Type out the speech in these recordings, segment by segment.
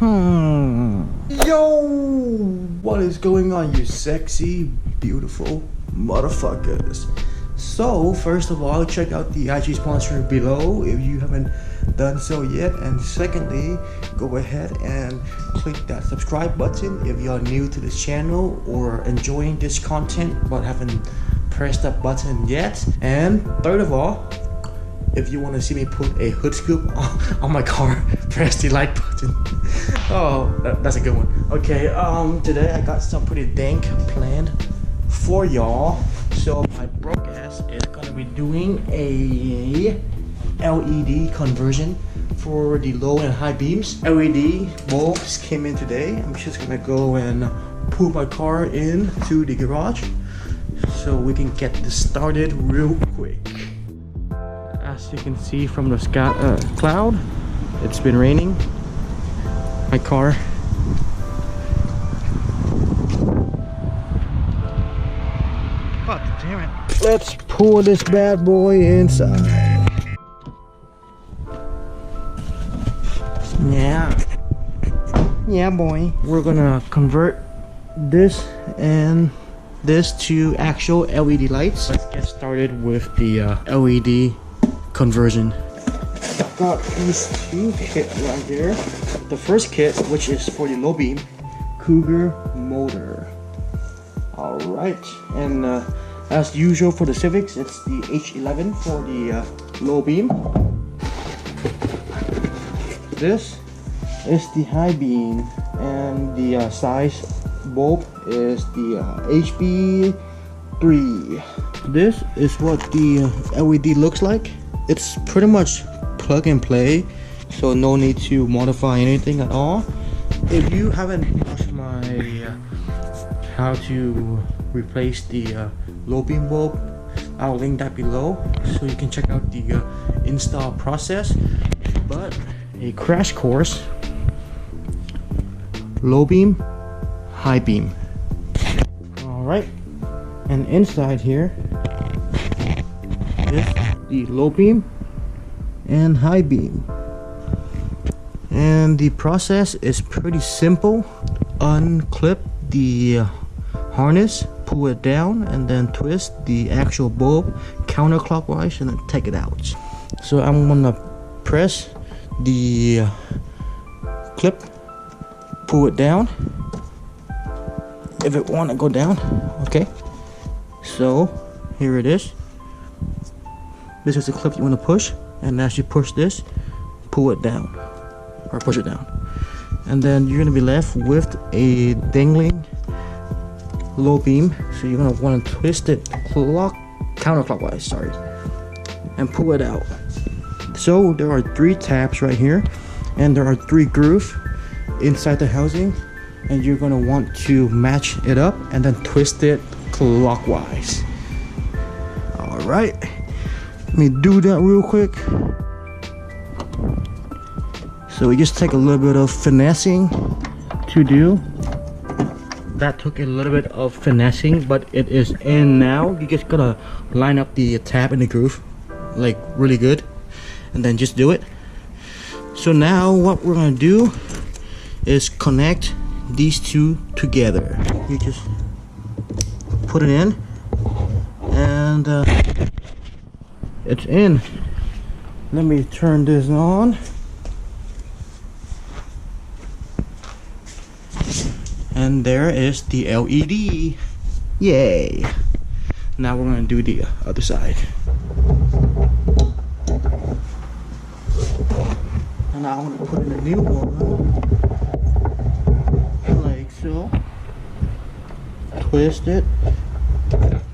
Yo, what is going on, you sexy, beautiful motherfuckers? So, first of all, check out the IG sponsor below if you haven't done so yet. And secondly, go ahead and click that subscribe button if you're new to this channel or enjoying this content but haven't pressed that button yet. And third of all, if you want to see me put a hood scoop on my car, press the like button. Oh, that's a good one. Okay, today I got some pretty dank planned for y'all. So my broke ass is gonna be doing a LED conversion for the low and high beams. LED bulbs came in today. I'm just gonna go and pull my car into the garage so we can get this started real quick. As you can see from the sky, cloud, it's been raining. My car. God damn it. Let's pull this bad boy inside. Yeah boy. We're gonna convert this and this to actual LED lights. Let's get started with the LED conversion. I've got these two kits right there. The first kit, which is for the low beam Cougar motor. Alright, and as usual for the Civics, it's the H11 for the low beam. This is the high beam, and the size bulb is the HB3. This is what the LED looks like. It's pretty much plug and play, so no need to modify anything at all. If you haven't watched my how to replace the low beam bulb, I'll link that below so you can check out the install process. But a crash course, low beam, high beam. Alright, and inside here is the low beam and high beam, and the process is pretty simple. Unclip the harness, pull it down, and then twist the actual bulb counterclockwise and then take it out. So I'm gonna press the clip, pull it down if it want to go down. Okay, so here it is. This is the clip you want to push, and as you push this, pull it down or push it down, and then you're gonna be left with a dangling low beam. So you're gonna want to twist it counterclockwise, sorry, and pull it out. So there are 3 tabs right here, and there are 3 grooves inside the housing, and you're gonna want to match it up and then twist it clockwise. All right, let me do that real quick. So we just take a little bit of finessing to do. That took a little bit of finessing, but it is in now. You just gotta line up the tab in the groove like really good, and then just do it. So now what we're gonna do is connect these two together. You just put it in, and it's in. Let me turn this on. And there is the LED. Yay! Now we're gonna do the other side. And now I'm gonna put in a new one, like so. Twist it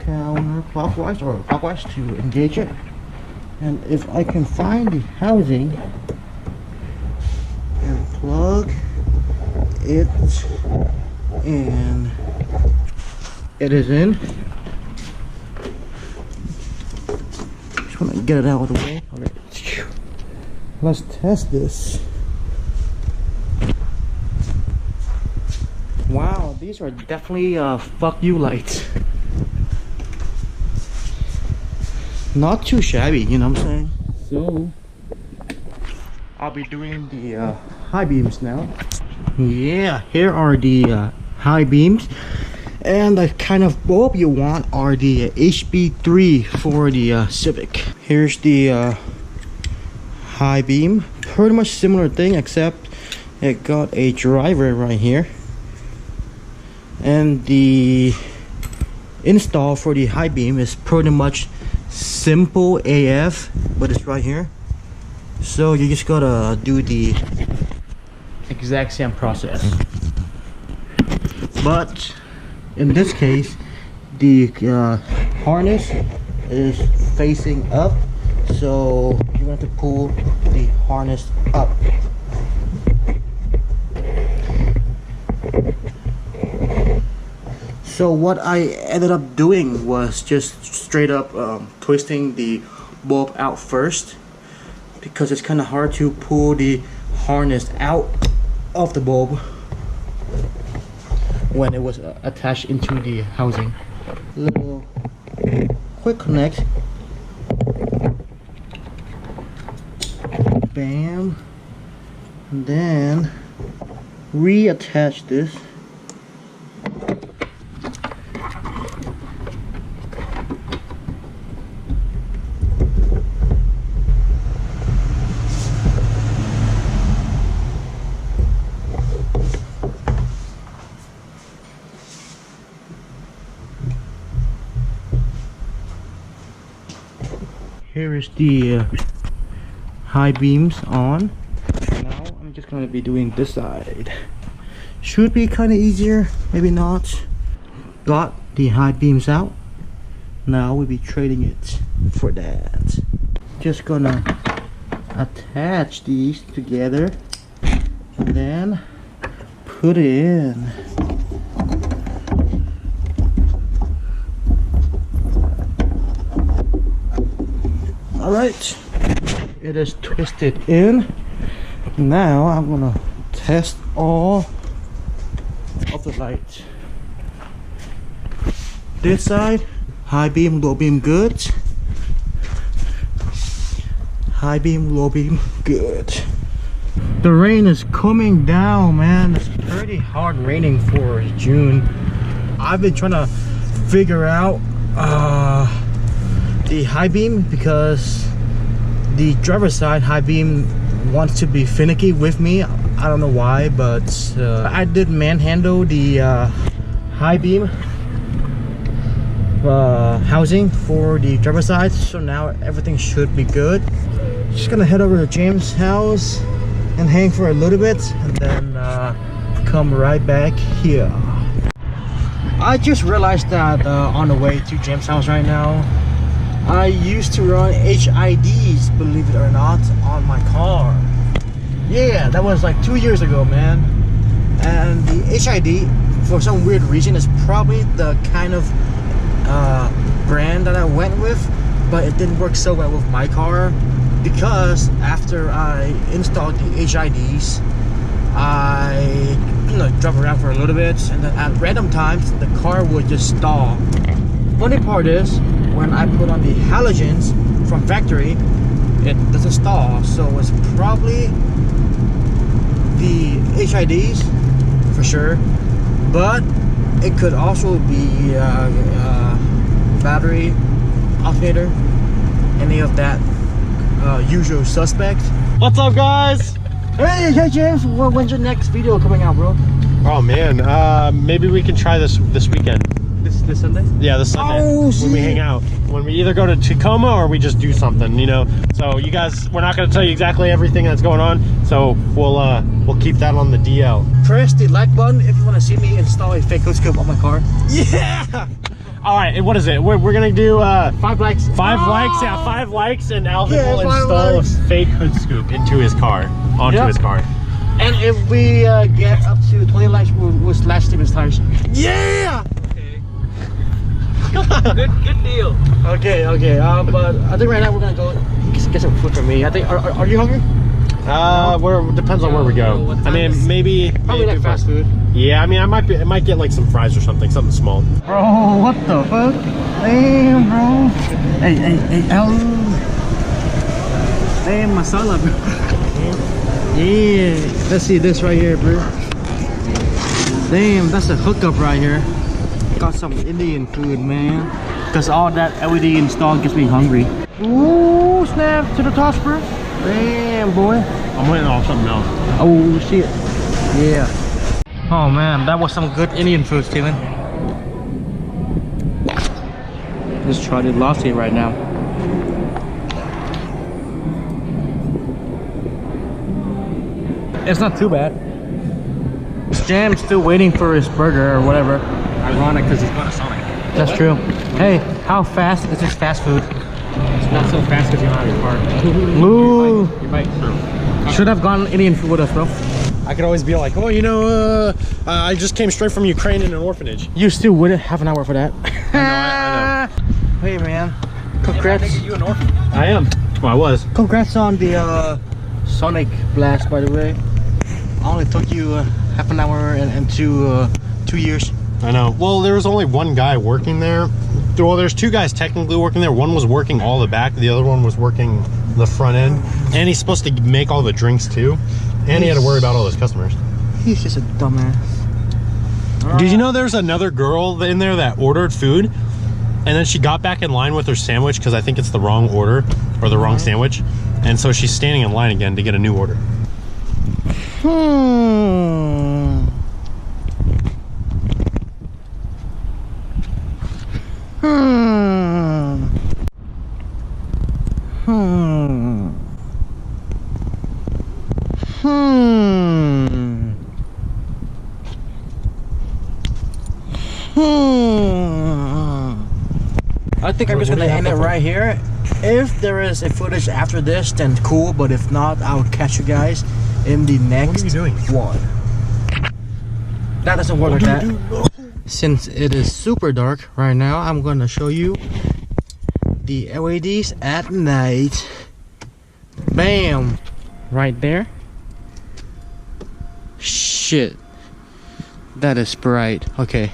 counterclockwise or clockwise to engage it. And if I can find the housing and plug it in, it is in. Just want to get it out of the way. Okay. Let's test this. Wow, these are definitely fuck you lights. Not too shabby, you know what I'm saying? So I'll be doing the high beams now. Yeah, here are the high beams, and the kind of bulb you want are the HB3 for the Civic. Here's the high beam, pretty much similar thing, except it got a driver right here, and the install for the high beam is pretty much simple AF, but it's right here. So you just gotta do the exact same process, but in this case the harness is facing up, so you want to pull the harness up. So what I ended up doing was just straight up twisting the bulb out first, because it's kind of hard to pull the harness out of the bulb when it was attached into the housing. Little quick connect, bam, and then reattach this. Here is the high beams on. Now I'm just gonna be doing this side. Should be kind of easier, maybe not. Got the high beams out. Now we'll be trading it for that. Just gonna attach these together and then put it in. Alright, it is twisted in. Now I'm gonna test all of the lights. This side, high beam, low beam, good. High beam, low beam, good. The rain is coming down, man. It's pretty hard raining for June. I've been trying to figure out the high beam, because the driver's side high beam wants to be finicky with me. I don't know why, but I did manhandle the high beam housing for the driver's side, so now everything should be good. Just gonna head over to James' house and hang for a little bit, and then come right back here. I just realized that on the way to James' house right now, I used to run HIDs, believe it or not, on my car. Yeah, that was like 2 years ago, man. And the HID, for some weird reason, is probably the kind of brand that I went with, but it didn't work so well with my car, because after I installed the HIDs, I drove around for a little bit, and then at random times the car would just stall. Funny part is, when I put on the halogens from factory, it doesn't stall, so it's probably the HIDs for sure, but it could also be battery, alternator, any of that usual suspect. What's up, guys? Hey James, when's your next video coming out, bro? Oh man, maybe we can try this weekend. This Sunday? Yeah, this Sunday. Oh, when we hang out. When we either go to Tacoma or we just do something, you know. So you guys, we're not going to tell you exactly everything that's going on. So we'll keep that on the DL. Press the like button if you want to see me install a fake hood scope on my car. Yeah! All right, and what is it? We're going to do 5 likes. 5 likes, yeah, 5 likes, and Alvin will install a fake hood scoop into his car, onto his car. And if we get up to 20 likes, we'll slash Steven's tires. Yeah! Good deal. Okay. But I think right now we're gonna go get some food for me. I think. Are you hungry? Depends on where we go. I mean, maybe like fast food. Yeah, I mean, I might get like some fries or something small. Bro, what the fuck? Damn, bro. Hey, Al. Hey, masala, bro. Yeah, let's see this right here, bro. Damn, that's a hookup right here. Got some Indian food, man. Because all that LED installed gets me hungry. Ooh, snap to the toss, bro. Damn, boy. I'm waiting on something else. Oh, shit. Yeah. Oh, man, that was some good Indian food, Steven. Let's try the lassi right now. It's not too bad. Jam's still waiting for his burger or whatever. Ironic because he's going to Sonic. That's true. Hey, how fast is this fast food? It's not so fast because you're not in your car. Ooh. You might through. Should have gone Indian food with us, bro. I could always be like, oh, you know, I just came straight from Ukraine in an orphanage. You still wouldn't have an hour for that. I know. Hey, man. Congrats. You an orphan? I am. Well, I was. Congrats on the Sonic Blast, by the way. Only took you half an hour and 2 years. I know. Well, there was only one guy working there. Well, there's 2 guys technically working there. One was working all the back. The other one was working the front end. And he's supposed to make all the drinks too. And he had to worry about all his customers. He's just a dumbass. Did you know there's another girl in there that ordered food? And then she got back in line with her sandwich because I think it's the wrong order or the wrong sandwich. And so she's standing in line again to get a new order. I think I'm just gonna end it right here. If there is a footage after this, then cool, but if not, I'll catch you guys in the next one. That doesn't work like that. Since it is super dark right now, I'm gonna show you the LEDs at night. Bam! Right there. Shit. That is bright. Okay.